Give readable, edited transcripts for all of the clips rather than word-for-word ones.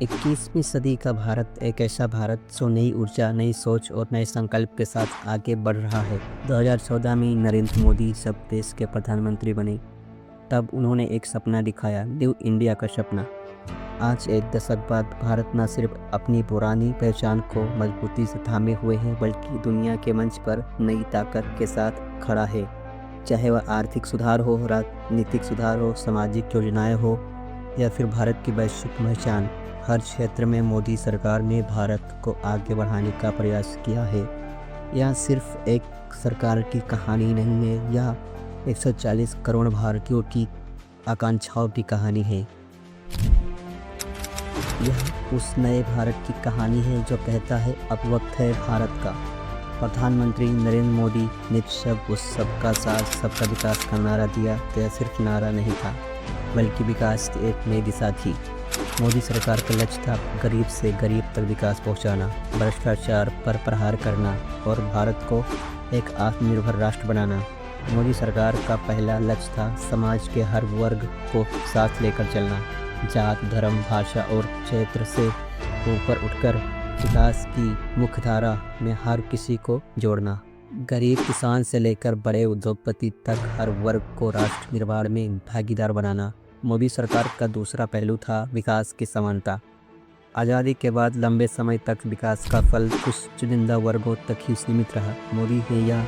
21वीं सदी का भारत एक ऐसा भारत जो नई ऊर्जा, नई सोच और नए संकल्प के साथ आगे बढ़ रहा है। 2014 में नरेंद्र मोदी जब देश के प्रधानमंत्री बने, तब उन्होंने एक सपना दिखाया, न्यू इंडिया का सपना। आज एक दशक बाद भारत न सिर्फ अपनी पुरानी पहचान को मजबूती से थामे हुए है, बल्कि दुनिया के मंच पर नई ताकत के साथ खड़ा है। चाहे वह आर्थिक सुधार हो, राजनीतिक सुधार हो, सामाजिक योजनाएं हो या फिर भारत की वैश्विक पहचान, हर क्षेत्र में मोदी सरकार ने भारत को आगे बढ़ाने का प्रयास किया है। यह सिर्फ एक सरकार की कहानी नहीं है, यह 140 करोड़ भारतीयों की आकांक्षाओं की कहानी है। यह उस नए भारत की कहानी है जो कहता है, अब वक्त है भारत का। प्रधानमंत्री नरेंद्र मोदी ने जब उस सबका साथ सबका विकास का नारा दिया, तो यह सिर्फ नारा नहीं था, बल्कि विकास की एक नई दिशा थी। मोदी सरकार का लक्ष्य था गरीब से गरीब तक विकास पहुंचाना, भ्रष्टाचार पर प्रहार करना और भारत को एक आत्मनिर्भर राष्ट्र बनाना। मोदी सरकार का पहला लक्ष्य था समाज के हर वर्ग को साथ लेकर चलना, जात, धर्म, भाषा और क्षेत्र से ऊपर उठकर विकास की मुख्यधारा में हर किसी को जोड़ना। गरीब किसान से लेकर बड़े उद्योगपति तक हर वर्ग को राष्ट्र निर्माण में भागीदार बनाना। मोदी सरकार का दूसरा पहलू था विकास की समानता। आज़ादी के बाद लंबे समय तक विकास का फल कुछ चुनिंदा वर्गों तक ही सीमित रहा। मोदी ने यह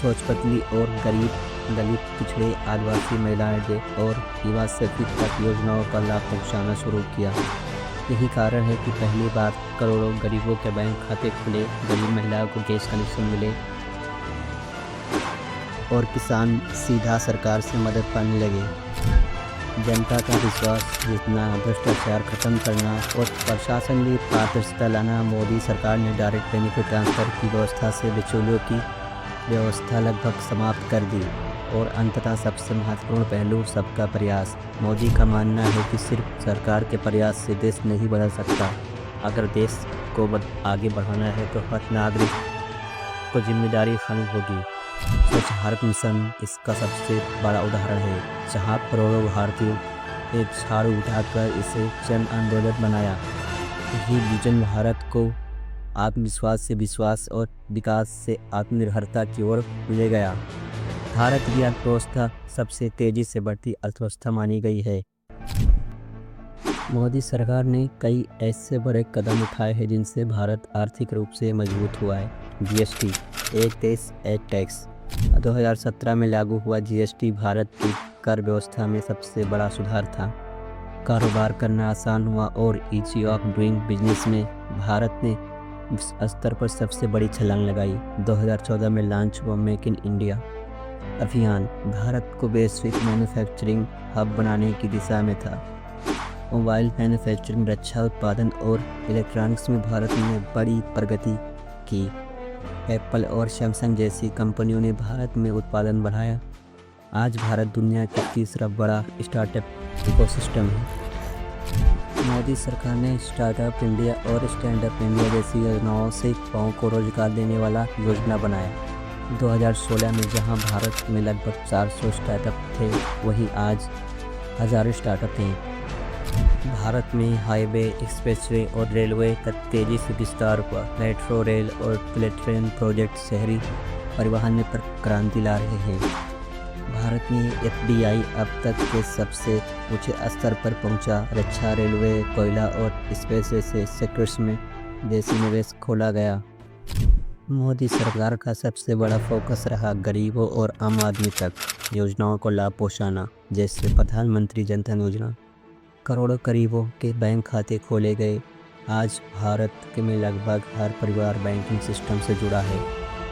सोच पतली और गरीब, दलित, पिछड़े, आदिवासी महिलाएं और युवा शक्ति तक योजनाओं का लाभ पहुँचाना शुरू किया। यही कारण है कि पहली बार करोड़ों गरीबों के बैंक खाते खुले, गरीब महिलाओं को गैस कनेक्शन मिले और किसान सीधा सरकार से मदद पाने लगे। जनता का विश्वास जीतना, भ्रष्टाचार खत्म करना और प्रशासन में पारदर्शिता लाना। मोदी सरकार ने डायरेक्ट बेनिफिट ट्रांसफ़र की व्यवस्था से बिचौलियों की व्यवस्था लगभग समाप्त कर दी और अंततः सबसे महत्वपूर्ण पहलू, सबका प्रयास। मोदी का मानना है कि सिर्फ सरकार के प्रयास से देश नहीं बदल सकता। अगर देश को आगे बढ़ाना है तो हर नागरिक को जिम्मेदारी उठानी होगी। स्वच्छ भारत मिशन इसका सबसे बड़ा उदाहरण है, जहां करोड़ों भारतीयों एक झाड़ू उठाकर इसे जन आंदोलन बनाया। यही विजन भारत को आत्मविश्वास से विश्वास और विकास से आत्मनिर्भरता की ओर ले गया। भारत की अर्थव्यवस्था सबसे तेजी से बढ़ती अर्थव्यवस्था मानी गई है। मोदी सरकार ने कई ऐसे बड़े कदम उठाए हैं जिनसे भारत आर्थिक रूप से मजबूत हुआ है। जीएसटी, एक देश एक टैक्स। 2017 में लागू हुआ जीएसटी भारत की कर व्यवस्था में सबसे बड़ा सुधार था। कारोबार करना आसान हुआ और ईजी ऑफ डूइंग बिजनेस में भारत ने विश्व स्तर पर सबसे बड़ी छलांग लगाई। 2014 में लॉन्च हुआ मेक इन इंडिया अभियान, भारत को वैश्विक मैन्युफैक्चरिंग हब बनाने की दिशा में था। मोबाइल मैन्युफैक्चरिंग, रक्षा उत्पादन और इलेक्ट्रॉनिक्स में भारत ने बड़ी प्रगति की। एप्पल और सैमसंग जैसी कंपनियों ने भारत में उत्पादन बढ़ाया। आज भारत दुनिया का तीसरा बड़ा स्टार्टअप इकोसिस्टम है। मोदी सरकार ने स्टार्टअप इंडिया और स्टैंड अप इंडिया जैसी योजनाओं से युवाओं को रोजगार देने वाला योजना बनाया। 2016 में जहां भारत में लगभग 400 स्टार्टअप थे, वहीं आज हजारों स्टार्टअप हैं। भारत में हाईवे, एक्सप्रेसवे और रेलवे का तेजी से विस्तार हुआ। मेट्रो रेल और बुलेट ट्रेन प्रोजेक्ट शहरी परिवहन में क्रांति ला रहे हैं। भारत में एफडीआई अब तक के सबसे ऊंचे स्तर पर पहुंचा। रक्षा, रेलवे, कोयला और स्पेस जैसे सेक्टर्स में देशी निवेश खोला गया। मोदी सरकार का सबसे बड़ा फोकस रहा गरीबों और आम आदमी तक योजनाओं को लाभ पहुँचाना, जैसे प्रधानमंत्री जन धन योजना। करोड़ों गरीबों के बैंक खाते खोले गए। आज भारत के में लगभग हर परिवार बैंकिंग सिस्टम से जुड़ा है।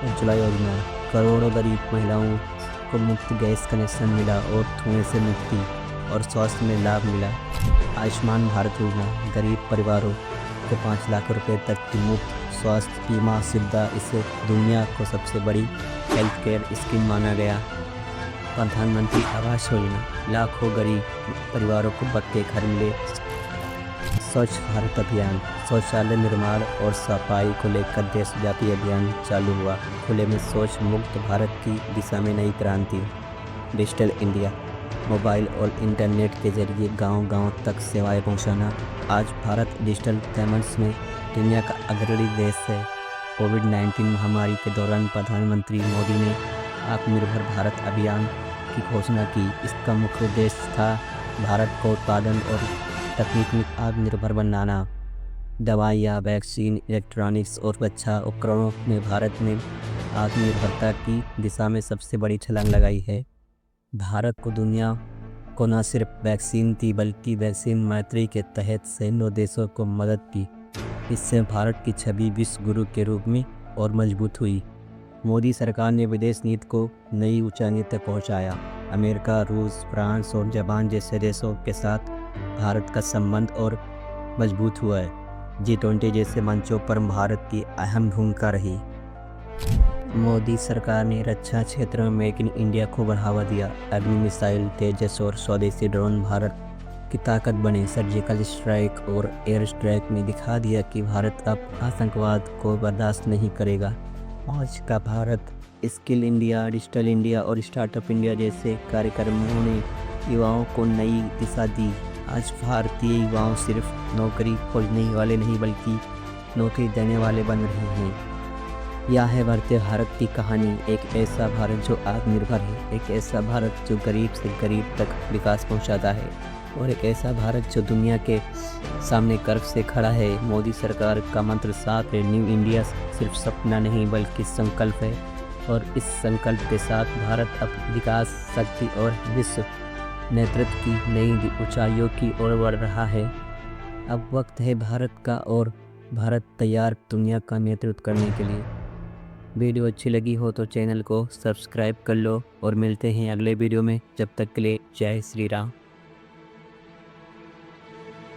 उज्ज्वला योजना, करोड़ों गरीब महिलाओं को मुफ्त गैस कनेक्शन मिला और धुएं से मुक्ति और स्वास्थ्य में लाभ मिला। आयुष्मान भारत योजना, गरीब परिवारों को 5 लाख रुपए तक की मुफ्त स्वास्थ्य बीमा सुविधा, इसे दुनिया को सबसे बड़ी हेल्थ केयर स्कीम माना गया। प्रधानमंत्री आवास योजना, लाखों गरीब परिवारों को पक्के घर मिले। स्वच्छ भारत अभियान, शौचालय निर्माण और सफाई को लेकर देशव्यापी अभियान चालू हुआ। खुले में शौच मुक्त भारत की दिशा में नई क्रांति। डिजिटल इंडिया, मोबाइल और इंटरनेट के जरिए गांव-गांव तक सेवाएं पहुंचाना। आज भारत डिजिटल पेमेंट्स में दुनिया का अग्रणी देश है। कोविड-19 महामारी के दौरान प्रधानमंत्री मोदी ने आत्मनिर्भर भारत अभियान की घोषणा की। इसका मुख्य उद्देश्य था भारत को उत्पादन और तकनीक में आत्मनिर्भर बनाना। दवाइयाँ, वैक्सीन, इलेक्ट्रॉनिक्स और रक्षा उपकरणों में भारत ने आत्मनिर्भरता की दिशा में सबसे बड़ी छलांग लगाई है। भारत को दुनिया को न सिर्फ वैक्सीन दी बल्कि वैक्सीन मैत्री के तहत सैकड़ों देशों को मदद की। इससे भारत की छवि विश्व गुरु के रूप में और मजबूत हुई। मोदी सरकार ने विदेश नीति को नई ऊंचाई तक पहुंचाया। अमेरिका, रूस, फ्रांस और जापान जैसे देशों के साथ भारत का संबंध और मजबूत हुआ है। G20 जैसे मंचों पर भारत की अहम भूमिका रही। मोदी सरकार ने रक्षा क्षेत्र में मेक इन इंडिया को बढ़ावा दिया। अग्नि मिसाइल, तेजस और स्वदेशी ड्रोन भारत की ताकत बने। सर्जिकल स्ट्राइक और एयर स्ट्राइक ने दिखा दिया कि भारत अब आतंकवाद को बर्दाश्त नहीं करेगा। आज का Bharat skill India, digital India और स्टार्टअप इंडिया जैसे कार्यक्रमों ने युवाओं को नई दिशा दी। आज भारतीय युवाओं सिर्फ नौकरी खोजने वाले नहीं बल्कि नौकरी देने वाले बन रहे हैं। यह है भारतीय भारत की कहानी। एक ऐसा भारत जो आत्मनिर्भर है, एक ऐसा भारत जो गरीब से गरीब तक विकास पहुंचाता है और एक ऐसा भारत जो दुनिया के सामने गर्व से खड़ा है। मोदी सरकार का मंत्र साफ है, न्यू इंडिया सिर्फ सपना नहीं बल्कि संकल्प है और इस संकल्प के साथ भारत अब विकास, शक्ति और विश्व नेतृत्व की नई ऊंचाइयों की ओर बढ़ रहा है। अब वक्त है भारत का और भारत तैयार दुनिया का नेतृत्व करने के लिए। वीडियो अच्छी लगी हो तो चैनल को सब्सक्राइब कर लो और मिलते हैं अगले वीडियो में। जब तक के लिए जय श्री राम।